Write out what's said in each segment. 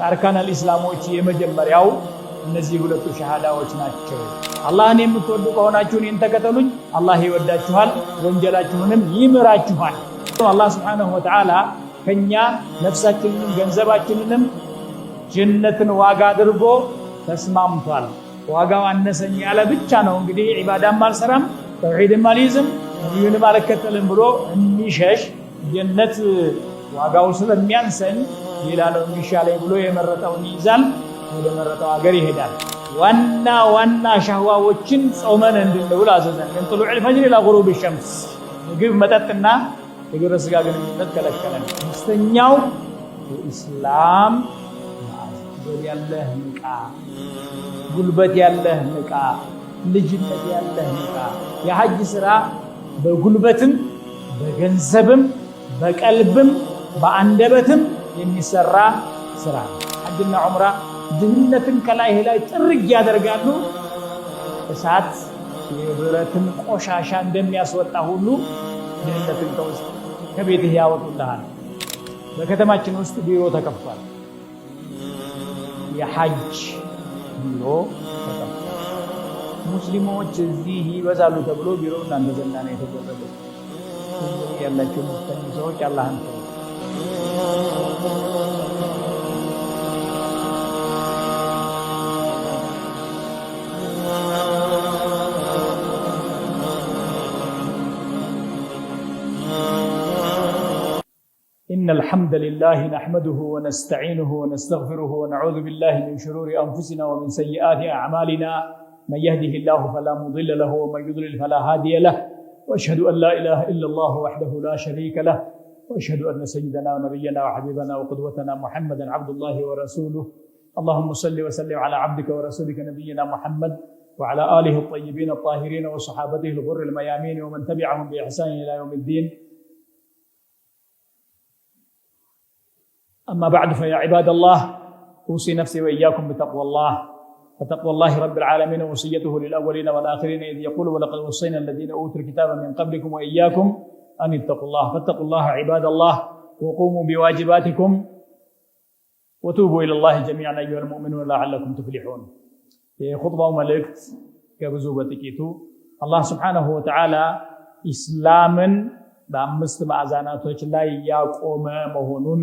አርካን አልእስላሞች የመጀመሪያው እነዚህ ሁለቱ ሸሃዳዎች ናቸው። አላህን የምትወዱ ከሆናችሁ እኔን ተከተሉኝ፣ አላህ ይወዳችኋል፣ ወንጀላችሁንም ይምራችኋል። አላህ Subhanahu Wa Ta'ala ከኛ ነፍሳችንንም ገንዘባችንንም ጀነትን ዋጋ አድርጎ ተስማምቷል። ዋጋው አነሰኝ ያለ ብቻ ነው እንግዲህ ዒባዳም አልሰራም ተውሂድም አልይዝም ነብዩንም አልከተልም ብሎ የሚሸሽ ጀነት ዋጋው ስለሚያንሰኝ ሌላ ነው የሚሻለኝ ብሎ የመረጠውን ይዛል፣ ወደ መረጠው ሀገር ይሄዳል። ዋና ሸህዋዎችን ጾመን እንድንውል አዘዘን። من طلوع الفجر الى غروب الشمس ምግብ መጠጥና የግብረ ስጋ ግንኙነት ከለከለን። አምስተኛው ኢስላም ያለህ ንቃ፣ ጉልበት ያለህ ንቃ፣ ልጅነት ያለህ ንቃ። የሐጅ ስራ በጉልበትም በገንዘብም በቀልብም በአንደበትም የሚሰራ ስራ ነው። ሐጅና ዑምራ ድህነትን ከላይ ጥርግ ያደርጋሉ። እሳት የብረትን ቆሻሻ እንደሚያስወጣ ሁሉ ድህነትን ከውስጥ ከቤትህ ያወጡልሃል። በከተማችን ውስጥ ቢሮ ተከፍቷል። የሐጅ ቢሮ ተከፍቷል። ሙስሊሞች እዚህ ይበዛሉ ተብሎ ቢሮ እናንተ ዘንድ ነው የተደረገው። ያላችሁ ሙስሊም ሰዎች አላህን إن الحمد لله نحمده ونستعينه ونستغفره ونعوذ بالله من شرور أنفسنا ومن سيئات أعمالنا من يهده الله فلا مضل له ومن يضلل فلا هادي له وأشهد أن لا إله إلا الله وحده لا شريك له وأشهد أن سيدنا ونبينا وحبيبنا وقدوتنا محمدا عبد الله ورسوله اللهم صل وسلم على عبدك ورسولك نبينا محمد وعلى آله الطيبين الطاهرين وصحابته الغر الميامين ومن تبعهم بإحسان إلى يوم الدين. أما بعد فيا عباد الله أوصي نفسي وإياكم بتقوى الله، فتقوى الله رب العالمين وصيته للأولين والآخرين إذ يقول ولقد وصينا الذين أوتوا الكتاب من قبلكم وإياكم أن اتقوا الله. فاتقوا الله عباد الله وقوموا بواجباتكم وتوبوا إلى الله جميعا أيها المؤمنون لعلكم تفلحون. خطبة ملكت كبزوبة كيتو الله سبحانه وتعالى إسلاما بأمست معزاناتوች ላይ ያቆመ መሆኑን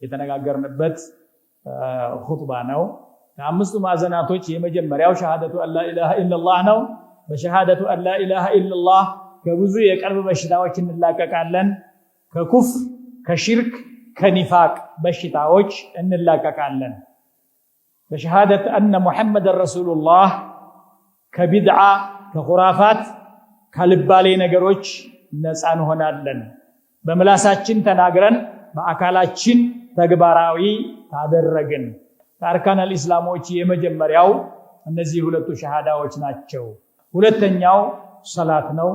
የተነጋገርንበት ኹጥባ ነው። ከአምስቱ ማዕዘናቶች የመጀመሪያው ሸሃደቱ አላ ኢላሃ ኢላላህ ነው። በሸሃደቱ አላ ኢላሃ ኢላላህ ከብዙ የቀልብ በሽታዎች እንላቀቃለን። ከኩፍር፣ ከሽርክ፣ ከኒፋቅ በሽታዎች እንላቀቃለን። በሸሃደት አነ ሙሐመድን ረሱሉላህ ከቢድዓ፣ ከኹራፋት፣ ከልባሌ ነገሮች ነፃ እንሆናለን። በምላሳችን ተናግረን በአካላችን ተግባራዊ ታደረግን። ከአርካን አልእስላሞች የመጀመሪያው እነዚህ ሁለቱ ሸሃዳዎች ናቸው። ሁለተኛው ሰላት ነው።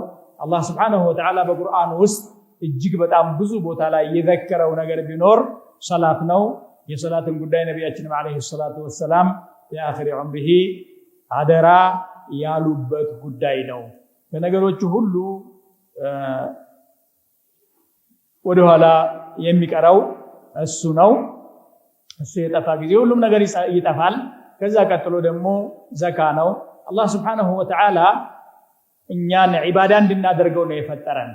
አላህ Subhanahu Wa Ta'ala በቁርአን ውስጥ እጅግ በጣም ብዙ ቦታ ላይ የዘከረው ነገር ቢኖር ሰላት ነው። የሰላትን ጉዳይ ነብያችን አለይሂ ሰላቱ ወሰለም በአኺር ዑምሪሂ አደራ ያሉበት ጉዳይ ነው። ከነገሮቹ ሁሉ ወደ ኋላ የሚቀረው እሱ ነው። እሱ የጠፋ ጊዜ ሁሉም ነገር ይጠፋል። ከዛ ቀጥሎ ደግሞ ዘካ ነው። አላህ Subhanahu Wa Ta'ala እኛን ዒባዳ እንድናደርገው ነው የፈጠረን።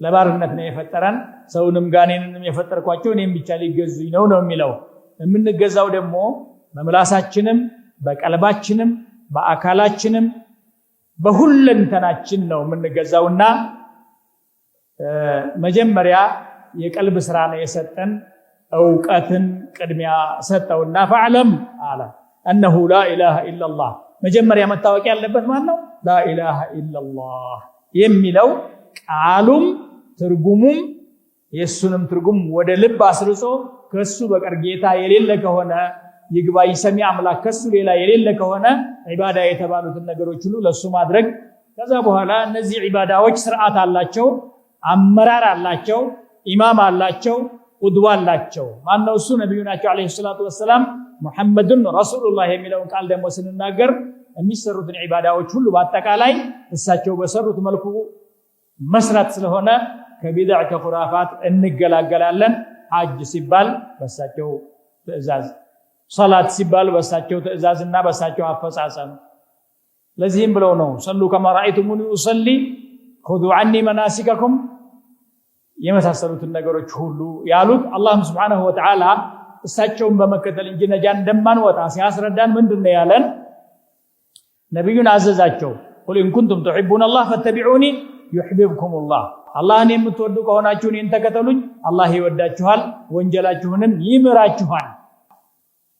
ለባርነት ነው የፈጠረን። ሰውንም ጋኔንንም የፈጠርኳቸው እኔም ብቻ ሊገዙኝ ነው የሚለው። የምንገዛው ደግሞ በምላሳችንም በቀልባችንም በአካላችንም በሁለንተናችን ነው የምንገዛውና መጀመሪያ የቀልብ ስራ ነው የሰጠን። እውቀትን ቅድሚያ ሰጠውና ፈዕለም አለ أنه لا إله إلا الله መጀመሪያ መታወቅ ያለበት ማን ነው? لا إله إلا الله የሚለው ቃሉም ትርጉሙም የሱንም ትርጉም ወደ ልብ አስርጾ ከሱ በቀር ጌታ የሌለ ከሆነ ይግባይ ሰሚ አምላክ ከሱ ሌላ የሌለ ከሆነ ዒባዳ የተባሉትን ነገሮች ሁሉ ለሱ ማድረግ። ከዛ በኋላ እነዚህ ዒባዳዎች ስርዓት አላቸው፣ አመራር አላቸው፣ ኢማም አላቸው፣ ቁድዋ አላቸው። ማነው እሱ? ነብዩ ናቸው አለይሂ ሰላቱ ወሰለም። ሙሐመዱን ረሱሉላህ የሚለውን ቃል ደግሞ ስንናገር የሚሰሩትን ዒባዳዎች ሁሉ በአጠቃላይ እሳቸው በሰሩት መልኩ መስራት ስለሆነ ከቢድዓ ከኹራፋት እንገላገላለን። ሐጅ ሲባል በእሳቸው ትእዛዝ፣ ሶላት ሲባል በሳቸው ትእዛዝና በሳቸው አፈጻጸም ለዚህም ብለው ነው ሰሉ ከማ ረአይቱሙኒ ኡሰሊ ኹዙ ዐኒ መናሲከኩም የመሳሰሉትን ነገሮች ሁሉ ያሉት አላህ Subhanahu Wa Ta'ala እሳቸውን በመከተል እንጂ ነጃ እንደማንወጣ ሲያስረዳን ምንድነው ያለን ነብዩን አዘዛቸው ቁል ኢን ኩንቱም ተሕቡነ አላህ ፈተቢዑኒ يحببكم الله አላህን የምትወዱ ከሆናችሁ እኔን ተከተሉኝ አላህ ይወዳችኋል ወንጀላችሁንም ይምራችኋል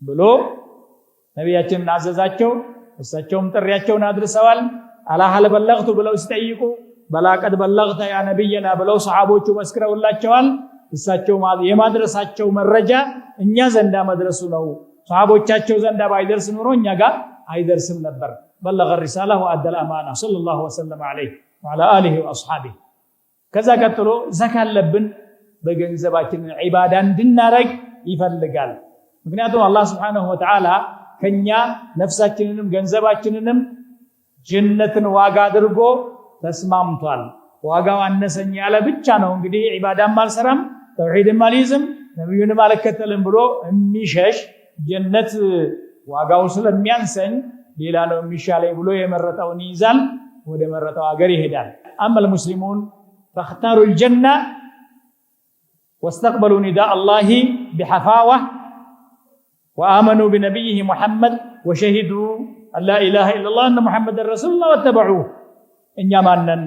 ብሎ ነብያችንን አዘዛቸው እሳቸውም ጥሪያቸውን አድርሰዋል አላ ሀል በለግቱ ብለው ሲጠይቁ በላቀድ በለግተ ያ ነብይና ብለው ሰሃቦቹ መስክረውላቸዋል እሳቸው የማድረሳቸው መረጃ እኛ ዘንዳ መድረሱ ነው ሰሃቦቻቸው ዘንዳ ባይደርስ ኑሮ እኛ ጋር አይደርስም ነበር በለገ الرساله وادى الامانه صلى الله وسلم عليه وعلى اله واصحابه ከዛ ቀጥሎ ዘካት ለብን በገንዘባችን ዒባዳ እንድናረግ ይፈልጋል ምክንያቱም አላህ Subhanahu Wa Ta'ala ከኛ ነፍሳችንንም ገንዘባችንንም ጀነትን ዋጋ አድርጎ ተስማምቷል ዋጋው አነሰኝ ያለ ብቻ ነው እንግዲህ ዒባዳም አልሰራም ተውሂድም አልይዝም ነብዩንም አልከተልም ብሎ የሚሸሽ ጀነት ዋጋው ስለሚያንሰኝ ሌላ ነው የሚሻለኝ ብሎ የመረጠውን ይዛል ወደ መረጠው ሀገር ይሄዳል አመል ሙስሊሙን فاختاروا الجنة واستقبلوا نداء الله بحفاوة وآمنوا بنبيه محمد وشهدوا أن لا إله إلا الله أن محمد رسول الله واتبعوه إن يمانن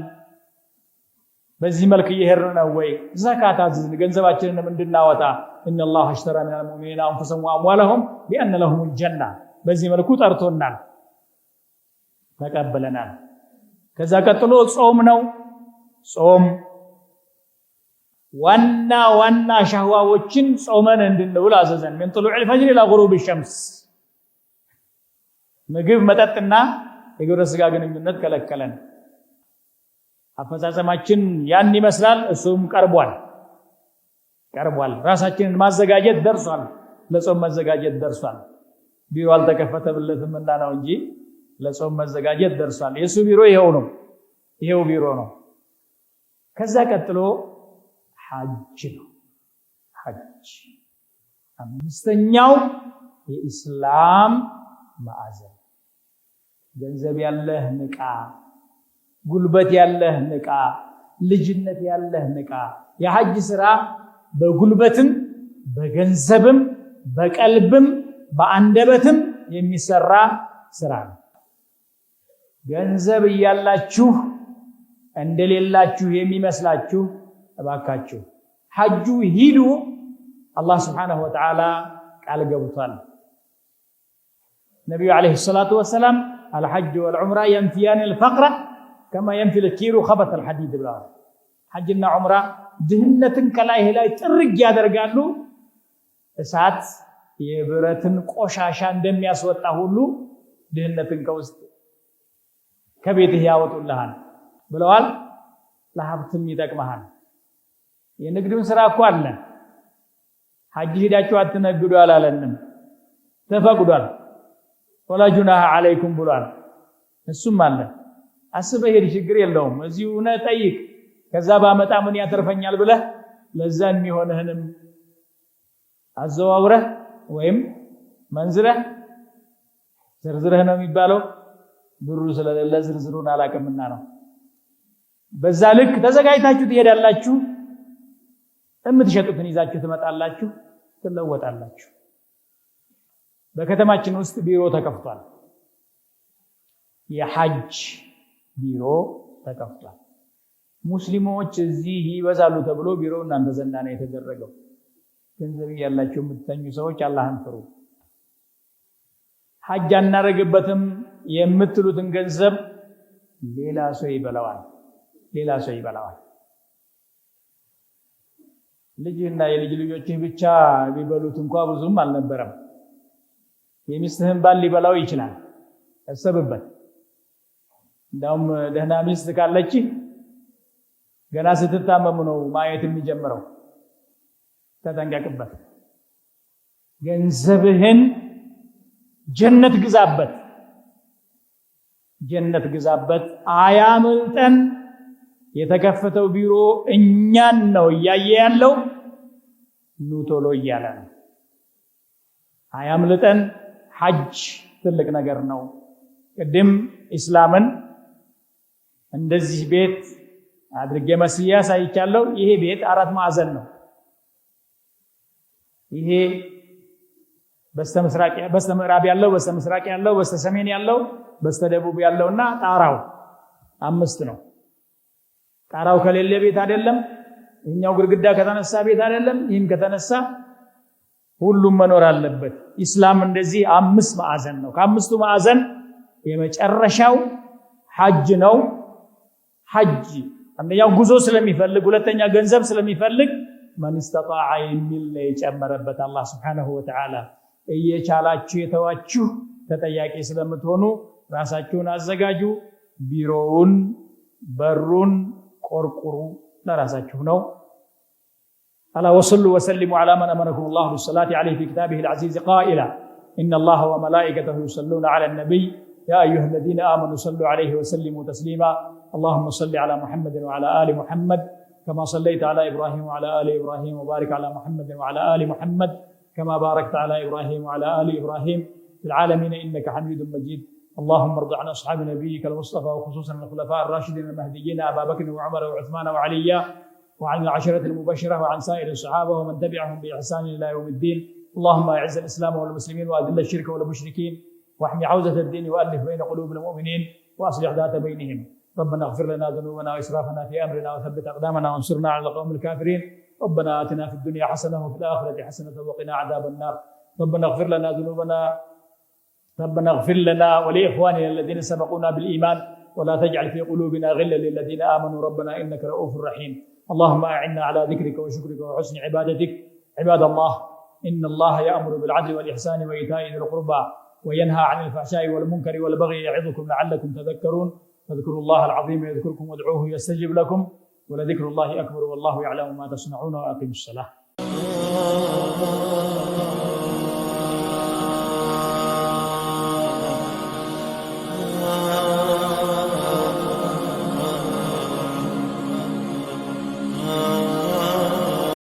بزي ملك يهرنا وي زكاة عزيزنا جنزباتنا من دنا وتا إن الله اشترى من المؤمنين أنفسهم وأموالهم بأن لهم الجنة بزي ملكوت أرطونا تقبلنا كذا قتلوا صومنا ጾም ዋና ሸህዋዎችን ጾመን እንድንውል አዘዘን من طلوع الفجر الى غروب الشمس ምግብ መጠጥና የግብረ ስጋ ግንኙነት ከለከለን አፈጻጸማችን ያን ይመስላል እሱም ቀርቧል ራሳችንን ማዘጋጀት ደርሷል ለጾም መዘጋጀት ደርሷል ቢሮ አልተከፈተበለትም እና ነው እንጂ ለጾም መዘጋጀት ደርሷል የሱ ቢሮ ይሄው ቢሮ ነው ከዛ ቀጥሎ ሐጅ ነው ሐጅ አምስተኛው የኢስላም ማዕዘን ገንዘብ ያለህ ንቃ ጉልበት ያለህ ንቃ ልጅነት ያለህ ንቃ የሐጅ ስራ በጉልበትም በገንዘብም በቀልብም በአንደበትም የሚሰራ ስራ ነው ገንዘብ ያላችሁ እንደሌላችሁ የሚመስላችሁ እባካችሁ ሐጁ ሂዱ አላህ Subhanahu Wa Ta'ala ቃል ገብቷል ነብዩ አለይሂ ሰላቱ ወሰለም الحج والعمره ينفيان الفقر كما ينفي الكير خبث الحديد ብለዋል ሐጅና ዑምራ ድህነትን ከላይ ላይ ጥርግ ያደርጋሉ እሳት የብረትን ቆሻሻ እንደሚያስወጣ ሁሉ ድህነትን ከውስጥ ከቤትህ ያወጡልሃል ብለዋል ለሀብትም ይጠቅማል የንግድም ስራ እኮ አለ ሐጅ ሄዳችሁ አትነግዱ አላለንም ተፈቅዷል ወላ ጁናህ አለይኩም ብሏል እሱም አለ አስበህ ሄድ ችግር የለውም እዚሁ ነው ጠይቅ ከዛ ባመጣ ምን ያተርፈኛል ብለህ ለዛ የሚሆንህንም አዘዋውረህ ወይም መንዝረህ ዝርዝረህ ነው የሚባለው ብሩ ስለሌለ ዝርዝሩን አላቀምና ነው በዛ ልክ ተዘጋጅታችሁ ትሄዳላችሁ እምትሸጡትን ይዛችሁ ትመጣላችሁ ትለወጣላችሁ በከተማችን ውስጥ ቢሮ ተከፍቷል የሐጅ ቢሮ ተከፍቷል ሙስሊሞች እዚህ ይበዛሉ ተብሎ ቢሮ እናንተ ዘንዳ ነው የተደረገው ገንዘብ ያላችሁ የምትተኙ ሰዎች አላህን ፍሩ ሐጅ አናረግበትም የምትሉትን ገንዘብ ሌላ ሰው ይበላዋል ልጅና የልጅ ልጆችህ ብቻ ቢበሉት እንኳን ብዙም አልነበረም የሚስትህን ባል ሊበላው ይችላል አሰብበት እንደውም ደህና ሚስት ካለች ገና ስትታመሙ ነው ማየት የሚጀምረው ተጠንቀቅበት ገንዘብህን ጀነት ግዛበት አያምልጠን የተከፈተው ቢሮ እኛን ነው ያየ ያለው ኑ ቶሎ እያለ ነው አያምልጠን። ሐጅ ትልቅ ነገር ነው። ቅድም ኢስላምን እንደዚህ ቤት አድርጌ መስያ ሳይቻለው ይሄ ቤት 4 ማዕዘን ነው። ይሄ በስተምዕራብ ያለው፣ በስተምስራቅ ያለው፣ በስተሰሜን ያለው፣ በስተደቡብ ያለውና ጣራው 5 ነው። ጣራው ከሌለ ቤት አይደለም። ይሄኛው ግድግዳ ከተነሳ ቤት አይደለም። ይህም ከተነሳ ሁሉም መኖር አለበት። ኢስላም እንደዚህ 5 ማዕዘን ነው። ከ5ቱ ማዕዘን የመጨረሻው ሐጅ ነው። ሐጅ አንደኛው ጉዞ ስለሚፈልግ፣ ሁለተኛ ገንዘብ ስለሚፈልግ ማን استطاع የሚል ነው የጨመረበት አላህ Subhanahu Wa Ta'ala። እየቻላችሁ የተዋችሁ ተጠያቂ ስለምትሆኑ ራሳችሁን አዘጋጁ። ቢሮውን በሩን ቆርቁሩ ለራሳችሁ ነው። ألا وصلوا وسلموا على من أمركم الله بالصلاة عليه في كتابه العزيز قائلا إن الله وملائكته يصلون على النبي يا أيها الذين آمنوا صلوا عليه وسلموا تسليما اللهم صل على محمد وعلى آل محمد كما صليت على إبراهيم وعلى آل إبراهيم وبارك على محمد وعلى آل محمد كما باركت على إبراهيم وعلى آل إبراهيم في العالمين إنك حميد مجيد اللهم ارض عن أصحاب نبيك المصطفى وخصوصا الخلفاء الراشدين المهديين أبا بكر وعمر وعثمان وعلي وعن العشرة المبشرة وعن سائر الصحابة ومن تبعهم بإحسان إلى يوم الدين اللهم أعز الإسلام والمسلمين وأذل الشرك والمشركين واحمي عوزة الدين وألف بين قلوب المؤمنين وأصلح ذات بينهم ربنا اغفر لنا ذنوبنا وإسرافنا في أمرنا وثبت أقدامنا وانصرنا على القوم الكافرين ربنا آتنا في الدنيا حسنة وفي الآخرة حسنة وقنا عذاب النار ربنا اغفر لنا ذنوبنا ربنا اغفر لنا ولإخواننا الذين سبقونا بالإيمان ولا تجعل في قلوبنا غلا للذين آمنوا ربنا إنك رؤوف رحيم اللهم أعنا على ذكرك وشكرك وحسن عبادتك عباد الله إن الله يأمر بالعدل والإحسان وإيتاء ذي القربى وينهى عن الفحشاء والمنكر والبغي يعظكم لعلكم تذكرون فاذكروا الله العظيم يذكركم وادعوه يستجب لكم ولذكر الله أكبر والله يعلم ما تصنعون وأقيموا الصلاة